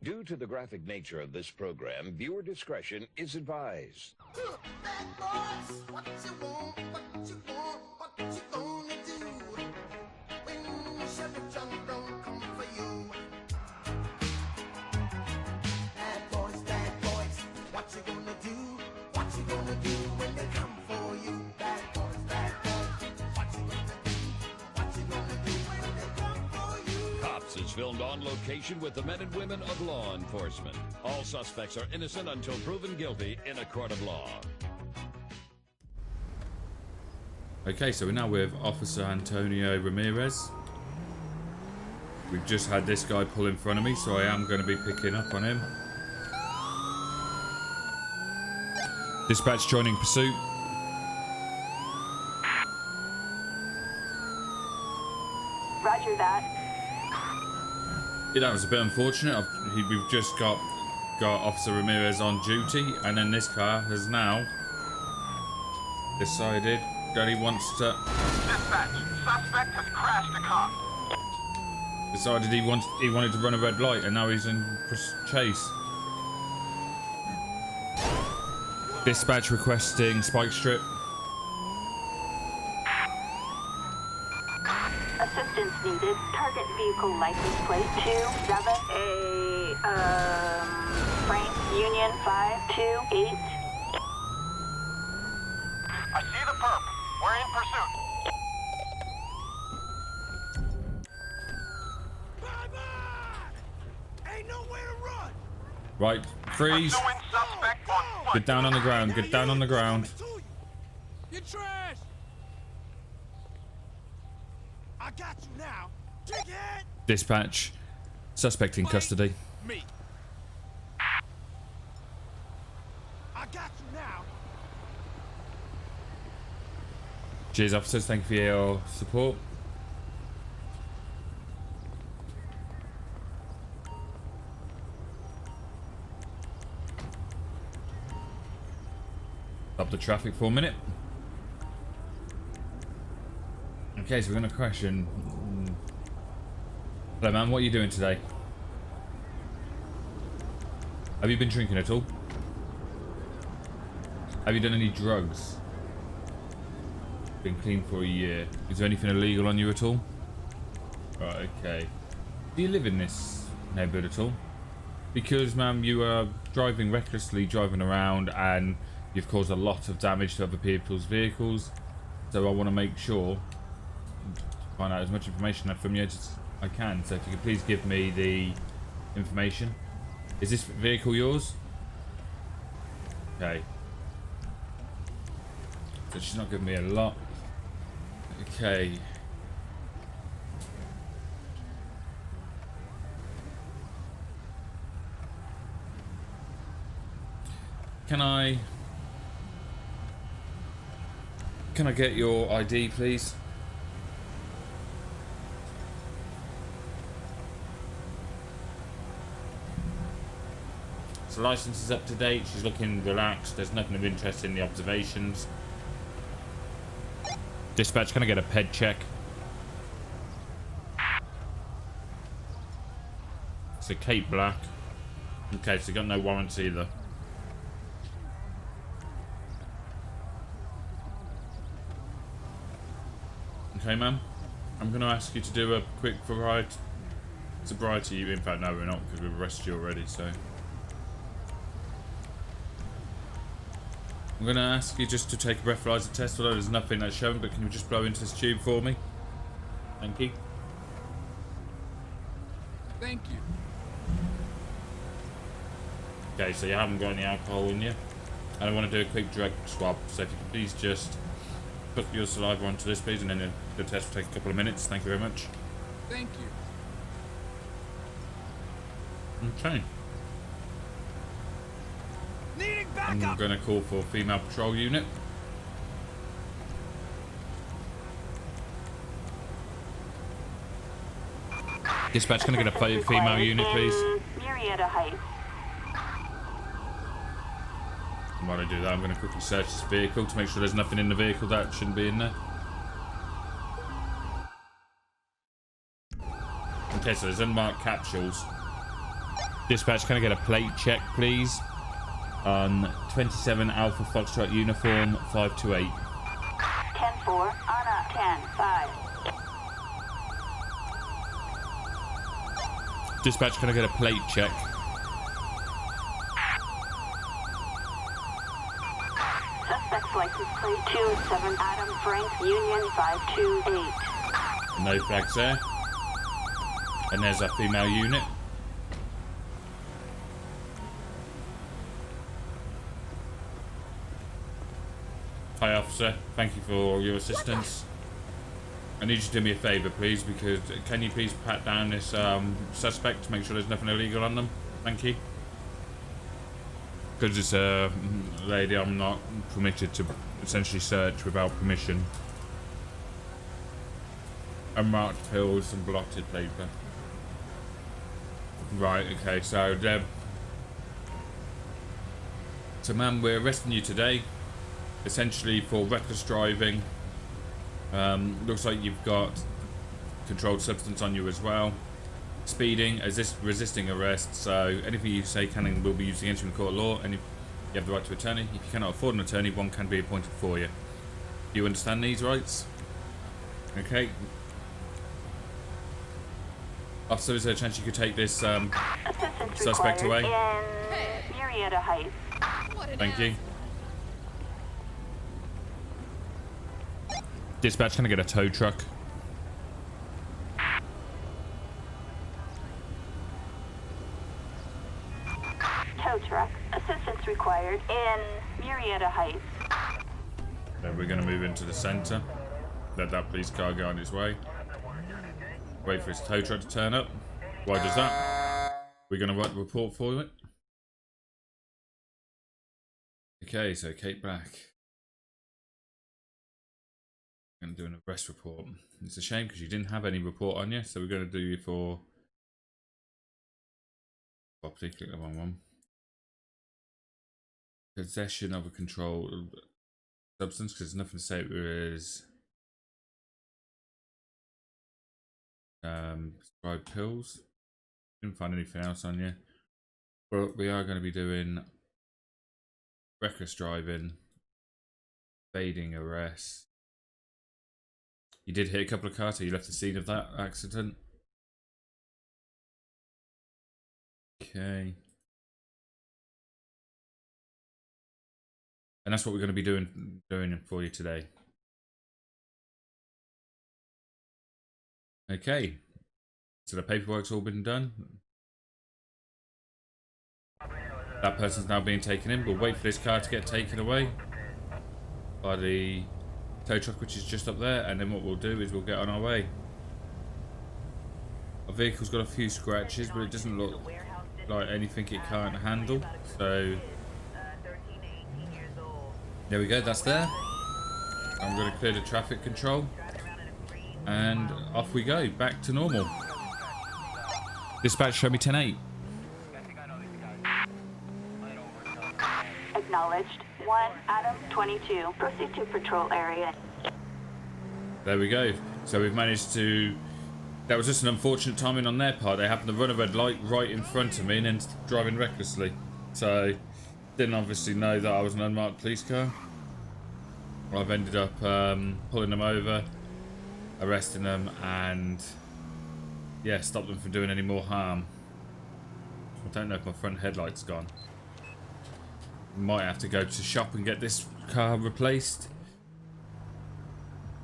Due to the graphic nature of this program, viewer discretion is advised. Bad boys, what you want, what you want, what you gonna do when Chevy John don't come for you? Bad boys, what you gonna do? What you gonna do when they come for you? Bad boys, what you gonna do? What you gonna do when they come for you? Cops is filmed on location with the men and women of law enforcement. All suspects are innocent until proven guilty in a court of law. Okay, so we're now with Officer Antonio Ramirez. We've just had this guy pull in front of me, so I am going to be picking up on him. Dispatch joining pursuit. Roger that. Yeah, that was a bit unfortunate. We've just got Officer Ramirez on duty, and then this car has now decided that he wants to... Dispatch, suspect has crashed a car. Decided he wanted to run a red light, and now he's in chase. Dispatch requesting spike strip. Assistance needed. Target vehicle license plate 27 Frank Union 528. I see the perp. We're in pursuit. Bye-bye! Ain't nowhere to run. Right, freeze. Pursuing suspect on foot. Get down on the ground. Get down on the ground. You trash! I got you now. Dickhead! Dispatch. Suspect in custody. Me. I got you now. Cheers, officers. Thank you for your support. Stop the traffic for a minute. Okay, so we're going to question. Hello, man. What are you doing today? Have you been drinking at all? Have you done any drugs? Been clean for a year. Is there anything illegal on you at all? Right, okay. Do you live in this neighborhood at all? Because, ma'am, you are driving recklessly, driving around, and you've caused a lot of damage to other people's vehicles. So I want to make sure to find out as much information from you as I can. So if you could please give me the information. Is this vehicle yours? Okay. So she's not giving me a lot. Okay. Can I get your ID, please? So license is up to date. She's looking relaxed. There's nothing of interest in the observations. Dispatch, can I get a PED check? It's a Cape Black. Okay, so you got no warrants either. Okay, ma'am. I'm going to ask you to do a quick sobriety. In fact, no, we're not, because we've arrested you already, so... I'm going to ask you just to take a breathalyzer test, although there's nothing that's shown, but can you just blow into this tube for me? Thank you. Thank you. Okay, so you haven't got any alcohol in you. And I want to do a quick drug swab, so if you could please just put your saliva onto this, please, and then the test will take a couple of minutes. Thank you very much. Thank you. Okay. Needing I'm backup. going to call for female patrol unit. Dispatch, can I get a female unit, please? Marietta Heights. While I do that, I'm going to quickly search this vehicle to make sure there's nothing in the vehicle that shouldn't be in there. Okay, so there's unmarked capsules. Dispatch, can I get a plate check, please? On 27 Alpha Foxtrot Uniform 528. 10-4, Anna, 10-5. Dispatch, can I get a plate check? Suspect's license plate 27 Adam Frank Union 528. No flags there. And there's our female unit. Hi officer, thank you for your assistance. I need you to do me a favour please, because can you please pat down this suspect to make sure there's nothing illegal on them? Thank you. Because it's a lady I'm not permitted to essentially search without permission. Unmarked pills and blotted paper. Right, okay, so ma'am, we're arresting you today, essentially for reckless driving. Looks like you've got controlled substance on you as well. Speeding, resisting arrest, so anything you say can and will be used against you in court of law, and if you have the right to attorney. If you cannot afford an attorney, one can be appointed for you. Do you understand these rights? Okay. Officer, is there a chance you could take this suspect away? In Marietta Heights. Thank you. Dispatch, can I get a tow truck? Tow truck. Assistance required in Marietta Heights. Then we're going to move into the centre. Let that police car go on its way. Wait for his tow truck to turn up. Why does that? We're going to write the report for it. Okay, so Kate Black. Going to do an arrest report. It's a shame because you didn't have any report on you, so we're going to do you for property. Click the wrong one. Possession of a controlled substance, because there's nothing to say there is prescribed pills. Didn't find anything else on you, but we are going to be doing reckless driving, evading arrest. You did hit a couple of cars, so you left the scene of that accident. Okay. And that's what we're going to be doing for you today. Okay. So the paperwork's all been done. That person's now being taken in. We'll wait for this car to get taken away by the tow truck, which is just up there, and then what we'll do is we'll get on our way. Our vehicle's got a few scratches, but it doesn't look like anything it can't handle, so there we go, that's there. I'm going to clear the traffic control and off we go, back to normal. Dispatch, show me 10-8. Acknowledged. 1 Adam 22. Proceed to patrol area. There we go. So we've managed to... That was just an unfortunate timing on their part. They happened to run a red light right in front of me and then driving recklessly. So didn't obviously know that I was an unmarked police car. I've ended up pulling them over, arresting them, and yeah, stop them from doing any more harm. I don't know if my front headlight's gone. Might have to go to shop and get this car replaced.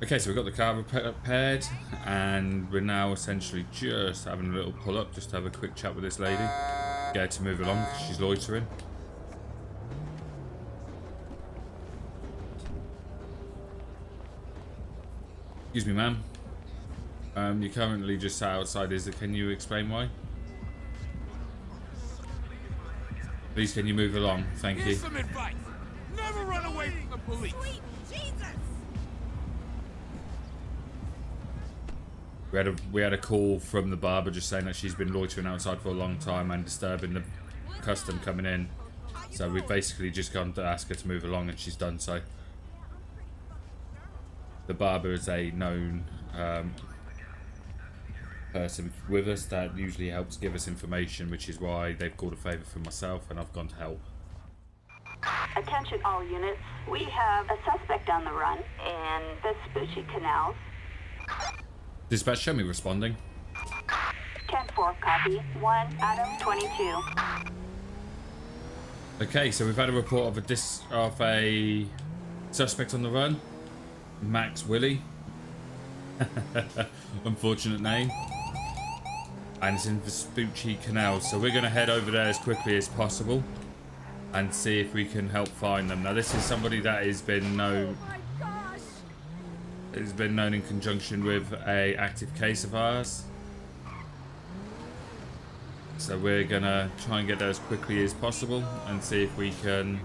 Okay, so we've got the car repaired and we're now essentially just having a little pull up just to have a quick chat with this lady, get her to move along because she's loitering. Excuse me, ma'am. You're currently just sat outside. Can you explain why? Please, can you move along? Thank you. Here's some advice. Never run away from the police. Sweet Jesus! We had a call from the barber just saying that she's been loitering outside for a long time and disturbing the custom coming in. So we've basically just gone to ask her to move along and she's done so. The barber is a known person with us that usually helps give us information, which is why they've called a favour for myself and I've gone to help. Attention all units. We have a suspect on the run in Vespucci Canals. Dispatch, show me responding. 10-4, copy. 1, Adam 22. Okay, so we've had a report of a suspect on the run. Max Willie. Unfortunate name. And it's in Vespucci Canal, so we're going to head over there as quickly as possible and see if we can help find them. Now this is somebody that has been known in conjunction with a active case of ours. So we're gonna try and get there as quickly as possible and see if we can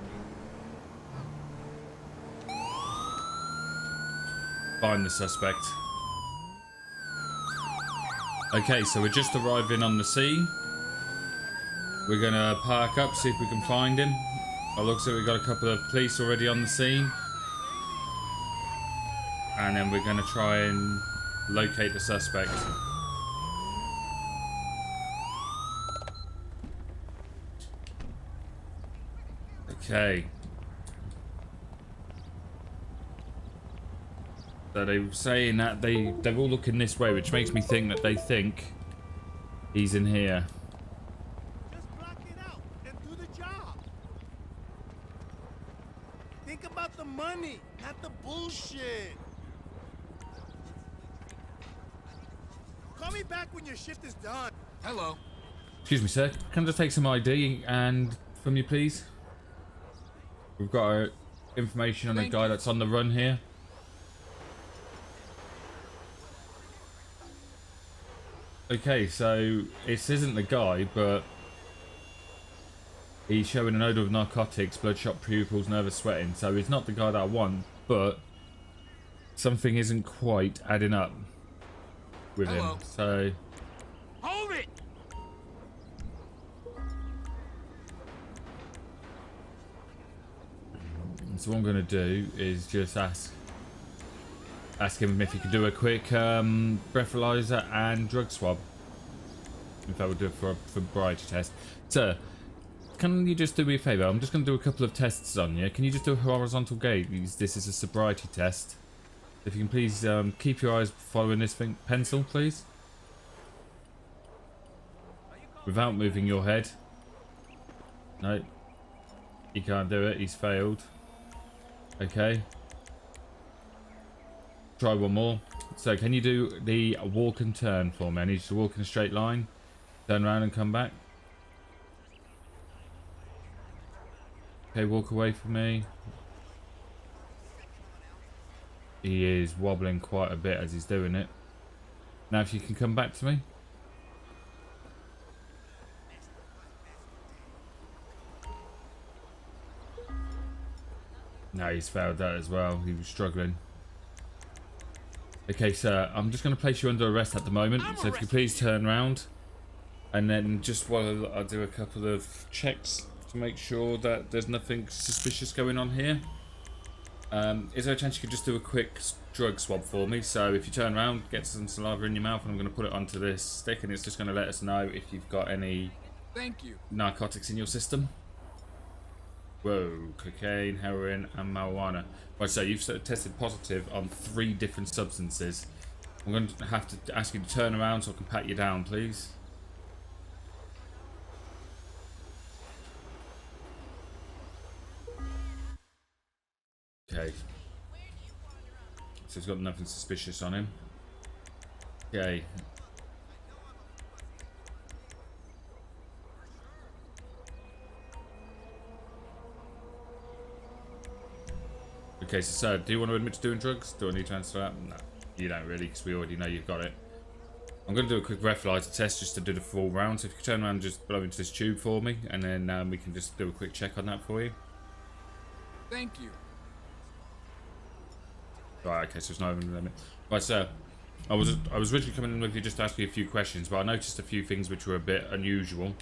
find the suspect. Okay, so we're just arriving on the scene. We're gonna park up, see if we can find him. It looks like we've got a couple of police already on the scene. And then we're gonna try and locate the suspect. Okay. So they were saying that they're all looking this way, which makes me think that they think he's in here. Just block it out and do the job. Think about the money, not the bullshit. Call me back when your shift is done. Hello. Excuse me, sir. Can I just take some ID and from you, please? We've got information on a guy that's on the run here. Okay, so this isn't the guy, but he's showing an odour of narcotics, bloodshot pupils, nervous sweating. So he's not the guy that I want, but something isn't quite adding up with him. So Hold it. So what I'm going to do is just ask him if he could do a quick breathalyzer and drug swab. If I would do it for a sobriety test. Sir, can you just do me a favour? I'm just going to do a couple of tests on you. Can you just do a horizontal gaze? This is a sobriety test. If you can please keep your eyes following this pencil, please. Without moving your head. No. He can't do it. He's failed. Okay. Try one more. So can you do the walk and turn for me? I need you to walk in a straight line. Turn around and come back. Okay, walk away from me. He is wobbling quite a bit as he's doing it. Now if you can come back to me. No, he's failed that as well. He was struggling. Okay, sir, I'm just going to place you under arrest at the moment. So if you please turn around. And then just while I'll do a couple of checks to make sure that there's nothing suspicious going on here. Is there a chance you could just do a quick drug swab for me? So if you turn around, get some saliva in your mouth, and I'm going to put it onto this stick, and it's just going to let us know if you've got any narcotics in your system. Whoa, cocaine, heroin, and marijuana. Right, so you've tested positive on 3 different substances. I'm going to have to ask you to turn around so I can pat you down, please. Okay. So he's got nothing suspicious on him. Okay. Okay, so sir, do you want to admit to doing drugs? Do I need to answer that? No, you don't really, because we already know you've got it. I'm going to do a quick breathalyzer test just to do the full round. So if you could turn around and just blow into this tube for me, and then we can just do a quick check on that for you. Thank you. Right, okay, so it's not even a limit. Right, sir, I was originally coming in with you just to ask you a few questions, but I noticed a few things which were a bit unusual.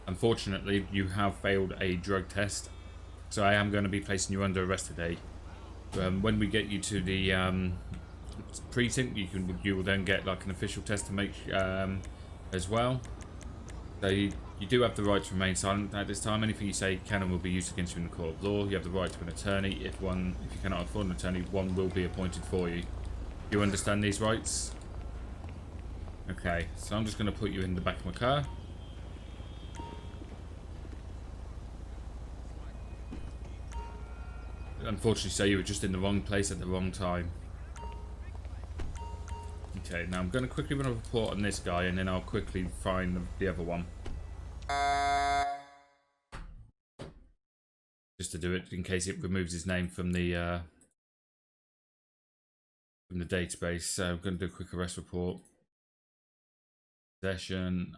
Unfortunately, you have failed a drug test, so I am going to be placing you under arrest today. When we get you to the precinct, you will then get like an official test to make as well. So you do have the right to remain silent at this time. Anything you say can and will be used against you in the court of law. You have the right to an attorney. If you cannot afford an attorney, one will be appointed for you. Do you understand these rights? Okay, so I'm just going to put you in the back of my car. Unfortunately, so you were just in the wrong place at the wrong time. Okay, now I'm going to quickly run a report on this guy, and then I'll quickly find the other one. Just to do it in case it removes his name from the database. So I'm going to do a quick arrest report. Possession.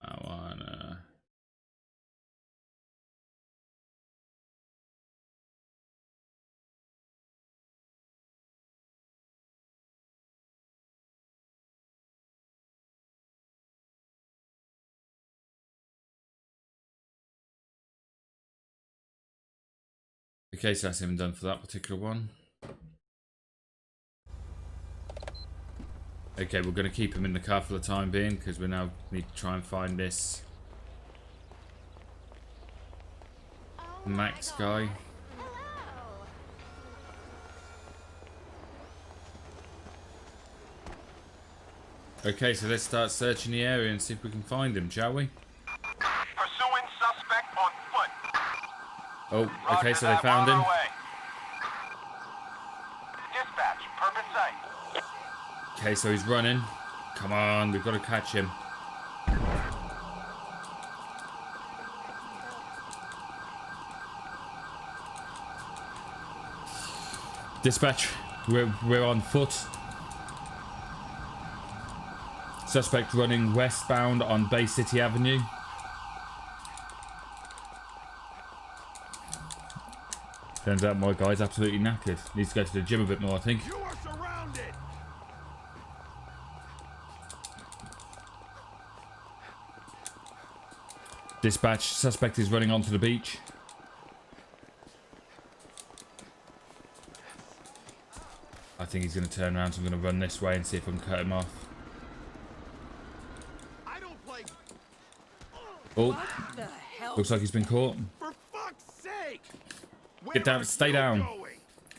Marijuana. Okay, so that's him done for that particular one. Okay, we're going to keep him in the car for the time being because we now need to try and find this Max guy. Okay, so let's start searching the area and see if we can find him, shall we? Pursuing suspect on foot. Oh, okay, so they found him. Dispatch, perfect sight. Okay, so he's running. Come on, we've got to catch him. Dispatch, we're on foot. Suspect running westbound on Bay City Avenue. Turns out my guy's absolutely knackered. Needs to go to the gym a bit more, I think. You are surrounded. Dispatch, suspect is running onto the beach. I think he's going to turn around, so I'm going to run this way and see if I can cut him off. I don't play. Oh, What the hell? looks like he's been caught. For fuck's sake! Get down, stay down.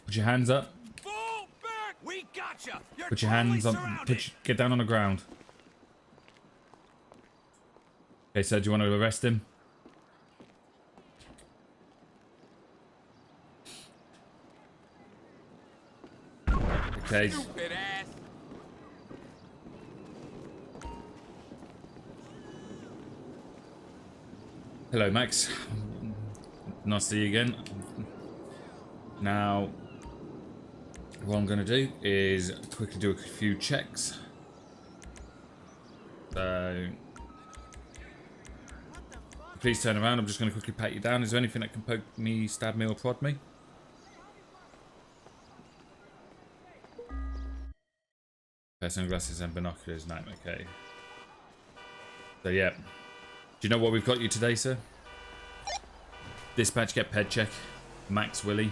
Put your hands up. Fall back! We gotcha! You're Put your hands on. Get down on the ground. Okay, so do you want to arrest him? Okay. Stupid ass! Hello, Max. Nice to see you again. Now, what I'm going to do is quickly do a few checks. So, please turn around. I'm just going to quickly pat you down. Is there anything that can poke me, stab me, or prod me? Sunglasses and binoculars. No, okay. So, yeah. Do you know what we've got you today, sir? Dispatch, get ped check. Max Willie.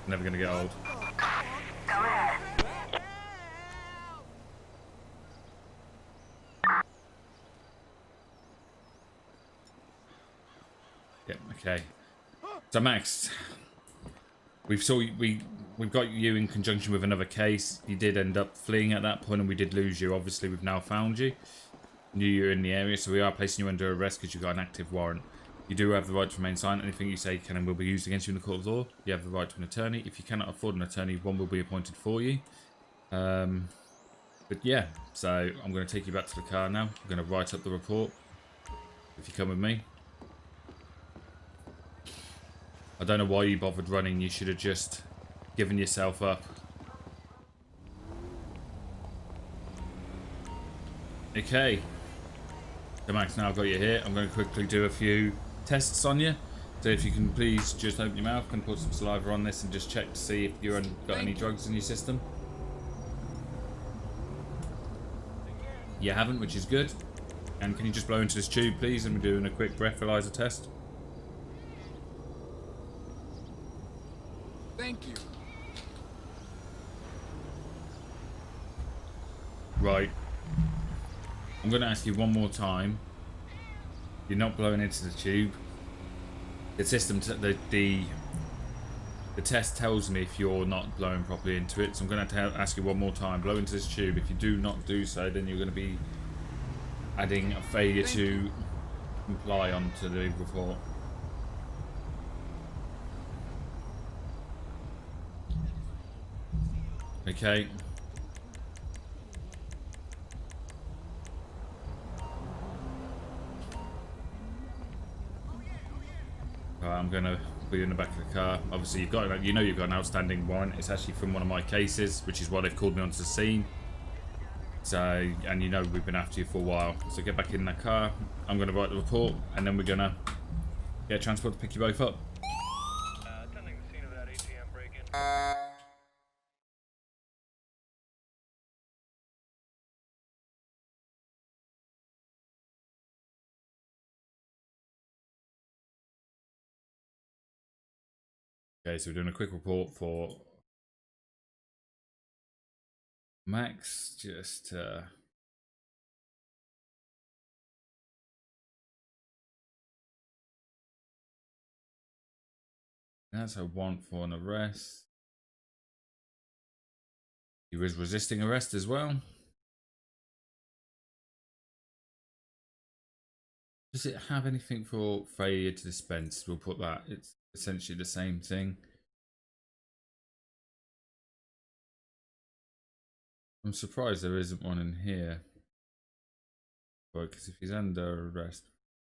Never gonna get old. Go ahead. Yeah, okay. So Max, we've got you in conjunction with another case. You did end up fleeing at that point and we did lose you. Obviously we've now found you. Knew you were in the area, so we are placing you under arrest because you've got an active warrant. You do have the right to remain silent. Anything you say can and will be used against you in the court of law. You have the right to an attorney. If you cannot afford an attorney, one will be appointed for you. But yeah, so I'm going to take you back to the car now. I'm going to write up the report. If you come with me. I don't know why you bothered running. You should have just given yourself up. Okay. So Max, now I've got you here. I'm going to quickly do a few tests on you. So if you can please just open your mouth and put some saliva on this and just check to see if you haven't got any drugs in your system. You haven't, which is good. And can you just blow into this tube, please? And we're doing a quick breathalyzer test. Thank you. Right. I'm going to ask you one more time. You're not blowing into the tube. The system, the test tells me if you're not blowing properly into it. So I'm going to have to ask you one more time. Blow into this tube. If you do not do so, then you're going to be adding a failure to comply onto the report. Okay. Alright, I'm gonna put you in the back of the car. Obviously, you've got an outstanding warrant. It's actually from one of my cases, which is why they've called me onto the scene. So, and you know we've been after you for a while. So get back in that car. I'm gonna write the report, and then we're gonna get transport to pick you both up. Attending the scene of that ATM break-in. Okay, so we're doing a quick report for Max. Just that's a warrant for an arrest. He was resisting arrest as well. Does it have anything for failure to dispense? We'll put that. It's essentially the same thing. I'm surprised there isn't one in here. Right, because if he's under arrest,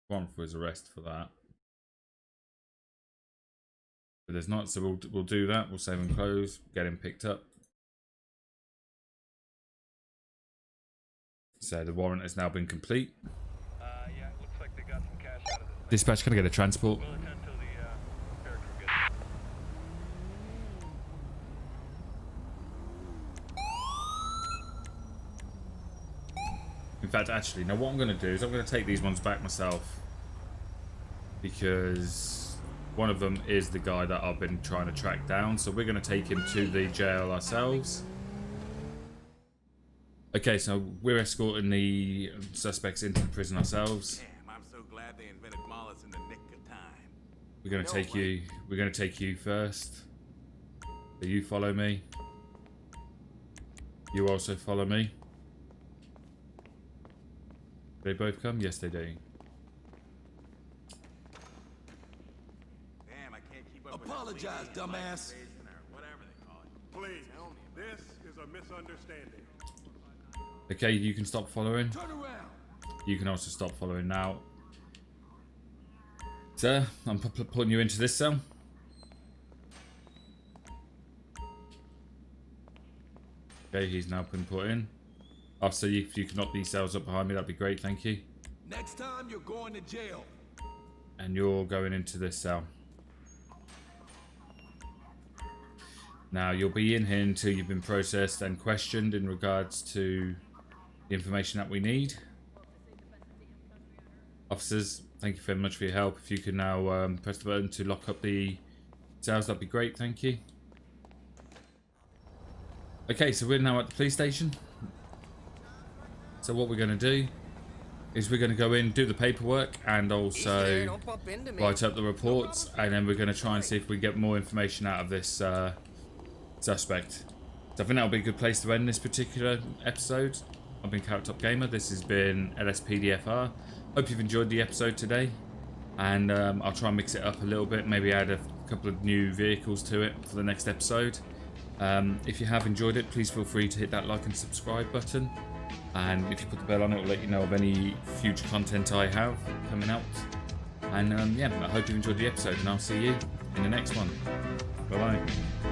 warrant for his arrest for that. But there's not, so we'll do that. We'll save and close, get him picked up. So the warrant has now been complete. Yeah, it looks like they got some cash out of this. Dispatch, can I get a transport? We'll attend till the character gets. In fact, actually, now what I'm going to do is I'm going to take these ones back myself, because one of them is the guy that I've been trying to track down. So we're going to take him to the jail ourselves. Okay, so we're escorting the suspects into the prison ourselves. Damn, I'm so glad they invented Mollis in the nick of time. We're going to take you. We're going to take you first. So you follow me. You also follow me. They both come? Yes, they do. Damn, I can't keep up. Apologize, dumbass. Whatever they call it. Please, this is a misunderstanding. Okay, you can stop following. Turn around. You can also stop following now. Sir, I'm putting you into this cell. Okay, he's now been put in. Officer, if you can knock these cells up behind me, that'd be great, thank you. Next time you're going to jail. And you're going into this cell. Now, you'll be in here until you've been processed and questioned in regards to the information that we need. Officers, thank you very much for your help. If you can now press the button to lock up the cells, that'd be great, thank you. Okay, so we're now at the police station. So what we're going to do is we're going to go in, do the paperwork, and also write up the reports, and then we're going to try and see if we get more information out of this suspect. So I think that'll be a good place to end this particular episode. I've been Callouts Gamer. This has been LSPDFR. Hope you've enjoyed the episode today, and I'll try and mix it up a little bit, maybe add a couple of new vehicles to it for the next episode. If you have enjoyed it, please feel free to hit that like and subscribe button, and if you put the bell on, it will let you know of any future content I have coming out. And yeah, I hope you enjoyed the episode, and I'll see you in the next one. Bye bye.